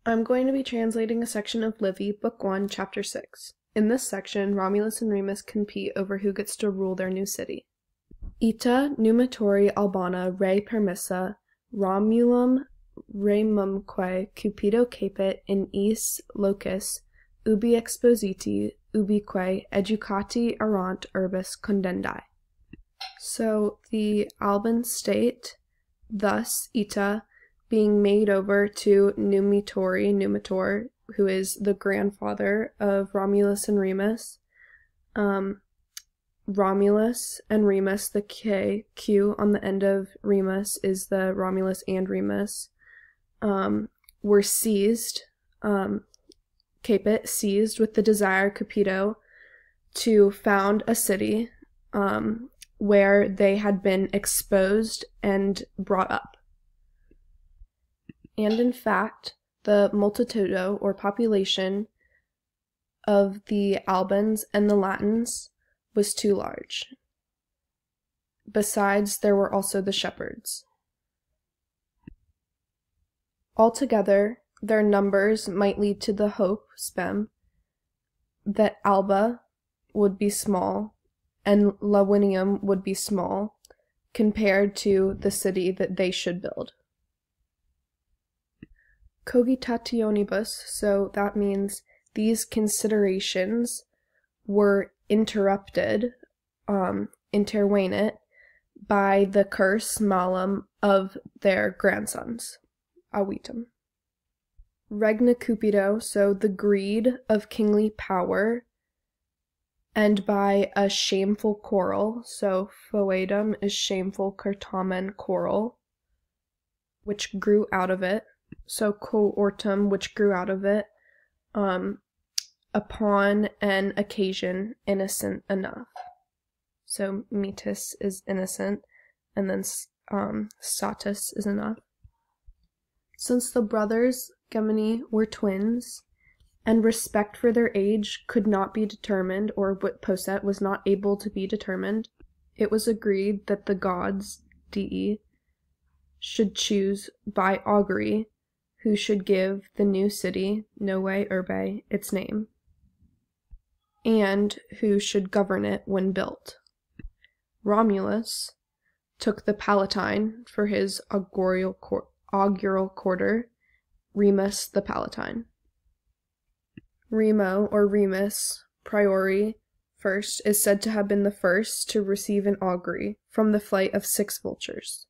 I'm going to be translating a section of Livy, Book 1, Chapter 6. In this section, Romulus and Remus compete over who gets to rule their new city. Ita numitori albana re permissa, Romulum remumque Cupido capit in is locis, ubi expositi, ubique educati erant urbis condendi. So the Alban state, thus Ita, being made over to Numitor, who is the grandfather of Romulus and Remus. Romulus and Remus, the Q on the end of Remus is the Romulus and Remus, were seized, capit, seized with the desire Cupido to found a city where they had been exposed and brought up. And in fact, the multitudo, or population, of the Albans and the Latins was too large. Besides, there were also the shepherds. Altogether, their numbers might lead to the hope, spem, that Alba would be small and Lavinium would be small compared to the city that they should build. Cogitationibus, so that means these considerations were interrupted, intervenit, by the curse malum of their grandsons, avitum. Regna Cupido, so the greed of kingly power, and by a shameful quarrel, so foedum is shameful cartamen quarrel, which grew out of it, so coortum, which grew out of it, upon an occasion innocent enough. So metus is innocent, and then status is enough. Since the brothers Gemini were twins, and respect for their age could not be determined, or what posset was not able to be determined, it was agreed that the gods, dei, should choose by augury who should give the new city, novae urbe, its name, and who should govern it when built. Romulus took the Palatine for his augural quarter, Remus the Palatine. Remo, or Remus, priori, first, is said to have been the first to receive an augury from the flight of 6 vultures.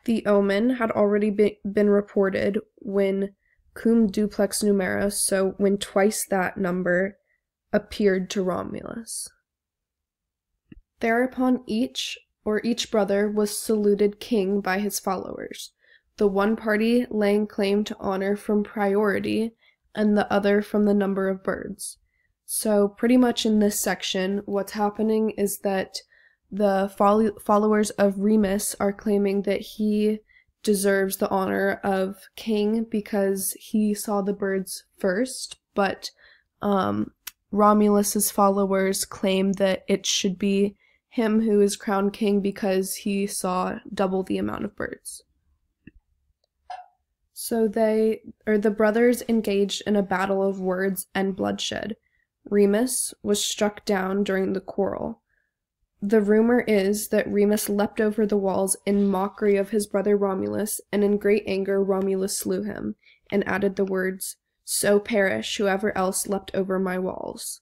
The omen had already been reported when cum duplex numerus, so when twice that number, appeared to Romulus. Thereupon each brother was saluted king by his followers, the one party laying claim to honor from priority, and the other from the number of birds. So pretty much in this section, what's happening is that the followers of Remus are claiming that he deserves the honor of king because he saw the birds first, but Romulus's followers claim that it should be him who is crowned king because he saw double the amount of birds. So the brothers engaged in a battle of words and bloodshed. Remus was struck down during the quarrel. The rumor is that Remus leapt over the walls in mockery of his brother Romulus, and in great anger Romulus slew him, and added the words, "So perish whoever else leapt over my walls."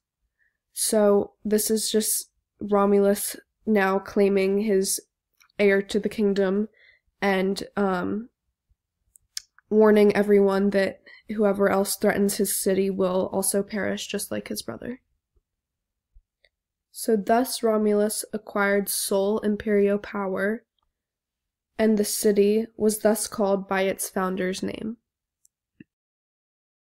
So this is just Romulus now claiming his heir to the kingdom, and warning everyone that whoever else threatens his city will also perish just like his brother. So thus Romulus acquired sole imperial power, and the city was thus called by its founder's name.